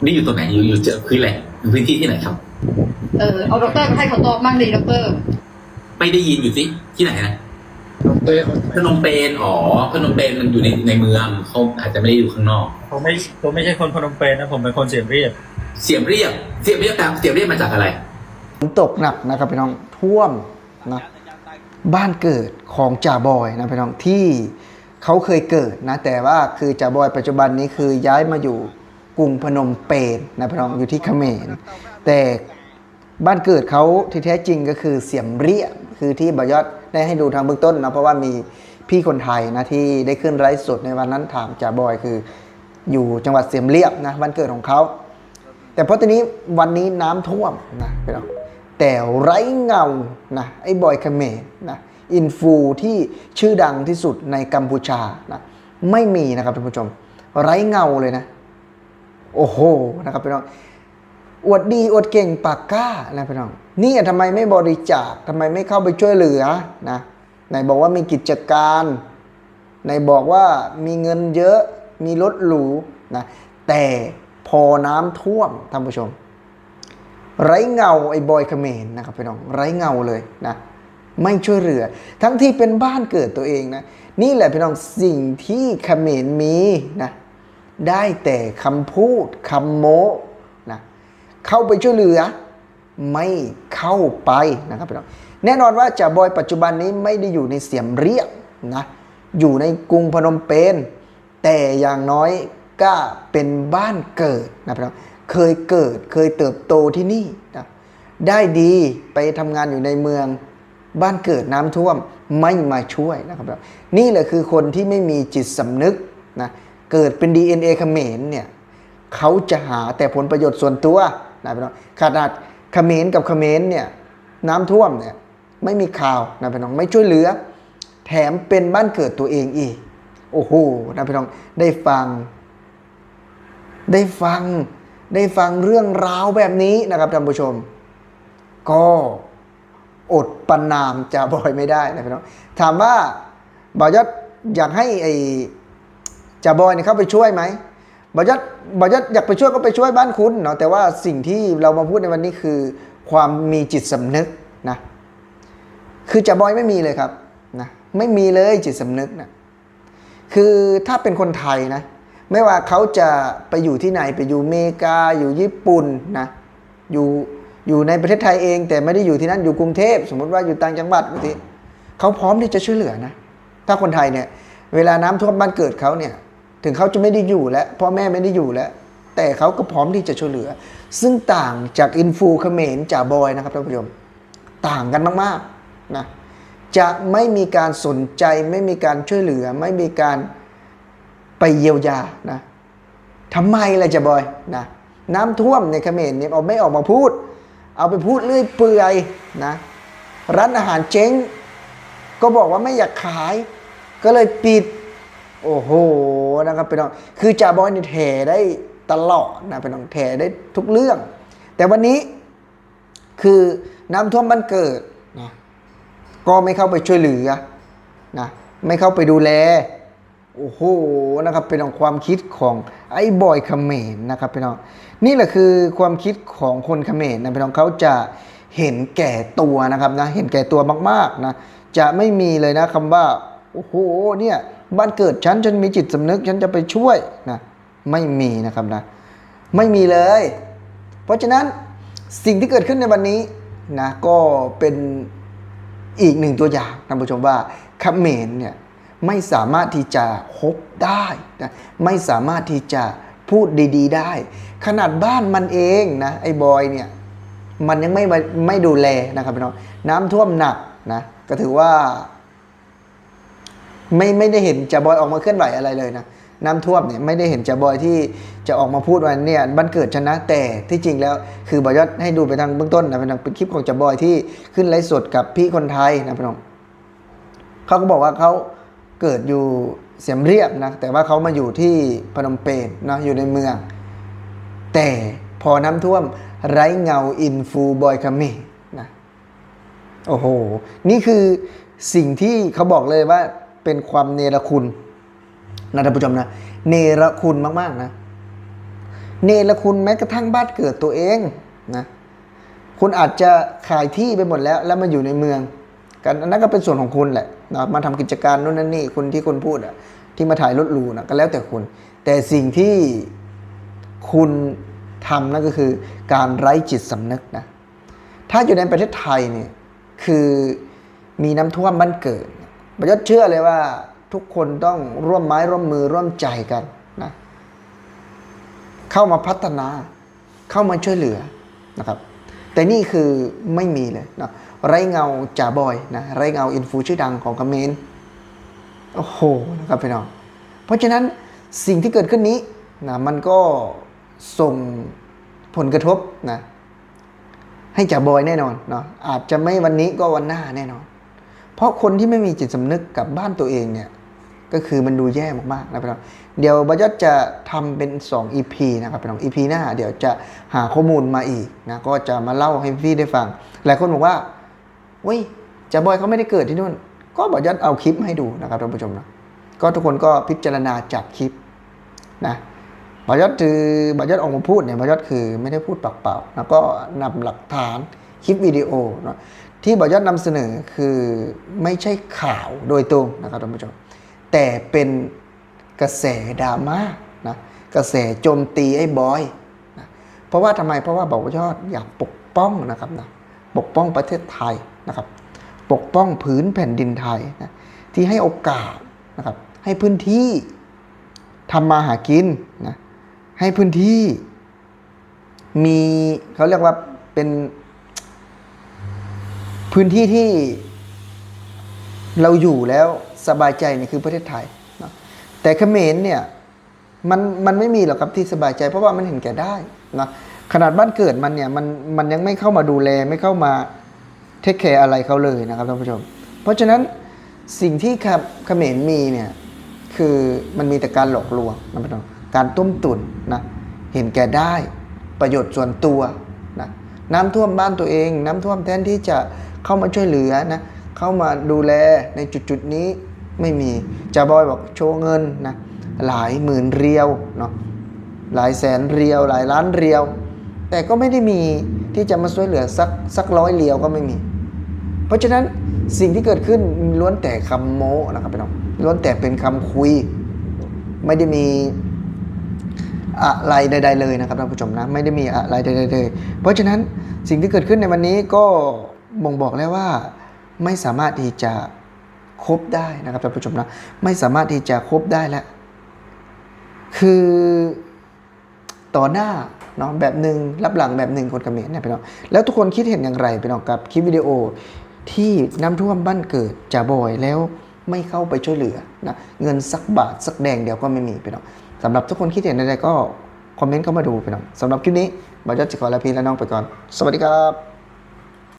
นี่อยู่ตรงไหนอยู่เจอคือแหล่งพื้นที่ที่ไหนครับเอาด็อกเตอร์ให้เขาตอบมั่งดีด็อกเตอร์ ไม่ได้ยินอยู่สิที่ไหนนะ พนมเปญอ๋อพนมเปญมันอยู่ในเมืองเขาอาจจะไม่ได้อยู่ข้างนอกผมไม่ใช่คนพนมเปญนะผมเป็นคนเสียมเรียบเสียมเรียบเสียมเรียบมาจากอะไรฝนตกหนักนะครับพี่น้องท่วมนะบ้านเกิดของจ่าบอยนะพี่น้องที่เขาเคยเกิดนะแต่ว่าคือจ่าบอยปัจจุบันนี้คือย้ายมาอยู่กรุงพนมเปญนะพี่น้องอยู่ที่เขมรแต่บ้านเกิดเขาที่แท้จริงก็คือเสียมเรียบคือที่บอยอดได้ให้ดูทางเบื้องต้นนะเพราะว่ามีพี่คนไทยนะที่ได้ขึ้นไลฟ์สดในวันนั้นถามจ่าบอยคืออยู่จังหวัดเสียมเรียบนะบ้านเกิดของเขาแต่เพราะตอนนี้วันนี้น้ำท่วมนะพี่น้องแต่ไร้เงานะไอ้บอยเขมรนะอินฟูที่ชื่อดังที่สุดในกัมพูชานะไม่มีนะครับท่านผู้ชมไร้เงาเลยนะโอ้โหนะครับพี่น้องอวดดีอวดเก่งปากกล้านะพี่น้องนี่ทำไมไม่บริจาคทำไมไม่เข้าไปช่วยเหลือนะไหนบอกว่ามีกิจการไหนบอกว่ามีเงินเยอะมีรถหรูนะแต่พอน้ำท่วมท่านผู้ชมไร้เงาไอ้บอยเขมรนะครับพี่น้องไร้เงาเลยนะไม่ช่วยเหลือทั้งที่เป็นบ้านเกิดตัวเองนะนี่แหละพี่น้องสิ่งที่เขมรมีนะได้แต่คำพูดคำโม้นะเข้าไปช่วยเหลือไม่เข้าไปนะครับพี่น้องแน่นอนว่าจ่าบอยปัจจุบันนี้ไม่ได้อยู่ในเสียมเรียบนะอยู่ในกรุงพนมเปญแต่อย่างน้อยก็เป็นบ้านเกิดนะพี่น้องเคยเกิดเคยเติบโตที่นี่นะได้ดีไปทำงานอยู่ในเมืองบ้านเกิดน้ำท่วมไม่มาช่วยนะครับนี่แหละคือคนที่ไม่มีจิตสำนึกนะเกิดเป็น DNA เขมรเนี่ยเขาจะหาแต่ผลประโยชน์ส่วนตัวนะพี่น้องขนาดเขมรกับเขมรเนี่ยน้ำท่วมเนี่ยไม่มีข่าวนะพี่น้องไม่ช่วยเหลือแถมเป็นบ้านเกิดตัวเองอีกโอ้โหนะพี่น้องได้ฟังเรื่องราวแบบนี้นะครับท่านผู้ชมก็อดประนามจ่าบอยไม่ได้นะพี่น้องถามว่าบ่าวยศอยากให้ไอ้จ่าบอยเนี่ยเข้าไปช่วยไหมบ่าวยศอยากไปช่วยก็ไปช่วยบ้านคุณเนาะแต่ว่าสิ่งที่เรามาพูดในวันนี้คือความมีจิตสำนึกนะคือจ่าบอยไม่มีเลยครับนะไม่มีเลยจิตสำนึกนะคือถ้าเป็นคนไทยนะไม่ว่าเขาจะไปอยู่ที่ไหนไปอยู่อเมริกาอยู่ญี่ปุ่นนะอยู่ในประเทศไทยเองแต่ไม่ได้อยู่ที่นั่นอยู่กรุงเทพสมมติว่าอยู่ต่างจังหวัดบางทีเขาพร้อมที่จะช่วยเหลือนะถ้าคนไทยเนี่ยเวลาน้ำท่วมบ้านเกิดเขาเนี่ยถึงเขาจะไม่ได้อยู่แล้วพ่อแม่ไม่ได้อยู่แล้วแต่เขาก็พร้อมที่จะช่วยเหลือซึ่งต่างจากอินฟูเขมรจ่าบอยนะครับท่านผู้ชมต่างกันมากๆนะจะไม่มีการสนใจไม่มีการช่วยเหลือไม่มีการไปเยียวยานะทำไมล่ะจ่าบอยนะน้ำท่วมในเขมรเนี่ยไม่ออกมาพูดเอาไปพูดเรื่อยเปื่อยนะร้านอาหารเจ๊งก็บอกว่าไม่อยากขายก็เลยปิดโอ้โหนะครับพี่น้องคือจ่าบอยนี่แถได้ตลอดนะพี่น้องแถได้ทุกเรื่องแต่วันนี้คือน้ำท่วมบ้านเกิดนะก็ไม่เข้าไปช่วยเหลือนะไม่เข้าไปดูแลโอ้โหนะครับเป็นความคิดของไอ้บอยเขมรนะครับพี่น้องนี่แหละคือความคิดของคนเขมรนะพี่น้องเขาจะเห็นแก่ตัวนะครับนะเห็นแก่ตัวมากๆนะจะไม่มีเลยนะคำว่าโอ้โหเนี่ยบ้านเกิดฉันมีจิตสำนึกฉันจะไปช่วยนะไม่มีนะครับนะไม่มีเลยเพราะฉะนั้นสิ่งที่เกิดขึ้นในวันนี้นะก็เป็นอีกหนึ่งตัวอย่างท่านผู้ชมว่าเขมรเนี่ยไม่สามารถที่จะคบได้นะไม่สามารถที่จะพูดดีๆได้ขนาดบ้านมันเองนะไอ้บอยเนี่ยมันยังไม่ดูแลนะครับพี่น้องน้ำท่วมหนักนะก็ถือว่าไม่ได้เห็นจ่าบอยออกมาเคลื่อนไหวอะไรเลยนะน้ำท่วมเนี่ยไม่ได้เห็นจ่าบอยที่จะออกมาพูดว่าเนี่ยบ้านเกิดชนะแต่ที่จริงแล้วคือบอยศให้ดูไปทางเบื้องต้นนะพี่น้องเป็นคลิปของจ่าบอยที่ขึ้นไลฟ์สดกับพี่คนไทยนะพี่น้องเขาก็บอกว่าเขาเกิดอยู่เสียมเรียบนะแต่ว่าเขามาอยู่ที่พนมเปญนะอยู่ในเมืองแต่พอน้ำท่วมไร้เงาอินฟูบอยเขมรนะโอ้โหนี่คือสิ่งที่เขาบอกเลยว่าเป็นความเนรคุณนะท่านผู้ชมนะเนรคุณมากๆนะ เนรคุณแม้กระทั่งบ้านเกิดตัวเองนะคุณอาจจะขายที่ไปหมดแล้วมาอยู่ในเมืองกันอันนั้นก็เป็นส่วนของคุณแหละนะมาทำกิจการนู่นนั่นนี่คุณที่คุณพูดอะที่มาถ่ายรถหรูนะก็แล้วแต่คุณแต่สิ่งที่คุณทำนั่นก็คือการไร้จิตสำนึกนะถ้าอยู่ในประเทศไทยเนี่ยคือมีน้ำท่วมบ้านเกิดประยุทธ์เชื่อเลยว่าทุกคนต้องร่วมไม้ร่วมมือร่วมใจกันนะเข้ามาพัฒนาเข้ามาช่วยเหลือนะครับแต่นี่คือไม่มีเลยนะไร้เงาจ่าบอยนะไร้เงาอินฟูชื่อดังของเขมรโอ้โหนะครับพี่น้องเพราะฉะนั้นสิ่งที่เกิดขึ้นนี้นะมันก็ส่งผลกระทบนะให้จ่าบอยแน่นอนเนาะอาจจะไม่วันนี้ก็วันหน้าแน่นอนเพราะคนที่ไม่มีจิตสำนึกกับบ้านตัวเองเนี่ยก็คือมันดูแย่มากๆนะพี่น้องเดี๋ยวบัญญัติจะทำเป็น2 EP นะครับพี่น้อง EP หน้าเดี๋ยวจะหาข้อมูลมาอีกนะก็จะมาเล่าให้พี่ได้ฟังหลายคนบอกว่าเว้ยจ่าบอยเขาไม่ได้เกิดที่นู่นก็บัญญัติเอาคลิปให้ดูนะครับท่านผู้ชมนะก็ทุกคนก็พิจารณาจากคลิปนะบัญญัติคือบัญญัติออกมาพูดเนี่ยบัญญัติคือไม่ได้พูดปากเปล่าแล้วก็นำหลักฐานคลิปวิดีโอนะที่บัญญัตินำเสนอคือไม่ใช่ข่าวโดยตรงนะครับท่านผู้ชมแต่เป็นกระแสดราม่านะกระแสโจมตีไอ้บอยนะเพราะว่าทำไมเพราะว่าบอกว่ายอดอยากปกป้องนะครับนะปกป้องประเทศไทยนะครับปกป้องผืนแผ่นดินไทยนะที่ให้โอกาสนะครับให้พื้นที่ทำมาหากินนะให้พื้นที่มีเขาเรียกว่าเป็นพื้นที่ที่เราอยู่แล้วสบายใจนี่คือประเทศไทยนะแต่เขมรเนี่ยมันไม่มีหรอกครับที่สบายใจเพราะว่ามันเห็นแก่ได้นะขนาดบ้านเกิดมันเนี่ยมันยังไม่เข้ามาดูแลไม่เข้ามาเทคแคร์อะไรเขาเลยนะครับท่านผู้ชมเพราะฉะนั้นสิ่งที่เขมรมีเนี่ยคือมันมีแต่การหลอกลวงนะพี่น้องการต้มตุ๋นนะเห็นแก่ได้ประโยชน์ส่วนตัวนะน้ำท่วมบ้านตัวเองน้ำท่วมแทนที่จะเข้ามาช่วยเหลือนะเข้ามาดูแลในจุดนี้ไม่มีจ่าบอยบอกโชว์เงินนะหลายหมื่นเรียวเนาะหลายแสนเรียวหลายล้านเรียวแต่ก็ไม่ได้มีที่จะมาช่วยเหลือสัก100 เรียวก็ไม่มีเพราะฉะนั้นสิ่งที่เกิดขึ้นล้วนแต่คำโม้นะครับพี่น้องล้วนแต่เป็นคำคุยไม่ได้มีอะไรใดๆเลยนะครับท่านผู้ชมนะไม่ได้มีอะไรใดๆเลยเพราะฉะนั้นสิ่งที่เกิดขึ้นในวันนี้ก็บ่งบอกแล้วว่าไม่สามารถที่จะคบได้นะครับท่านผู้ชมนะไม่สามารถที่จะคบได้แล้วคือต่อหน้าเนาะแบบหนึ่งรับหลังแบบหนึ่งคนเขมรเนี่ยพี่น้องแล้วทุกคนคิดเห็นอย่างไรพี่น้องกับคลิปวิดีโอที่น้ำท่วมบ้านเกิดจ่าบอยแล้วไม่เข้าไปช่วยเหลือนะเงินสักบาทสักแดงเดียวก็ไม่มีพี่น้องสำหรับทุกคนคิดเห็นใดๆก็คอมเมนต์เข้ามาดูพี่น้องสำหรับคลิปนี้บัญญัติจะขอลาพี่และน้องไปก่อนสวัสดีครับ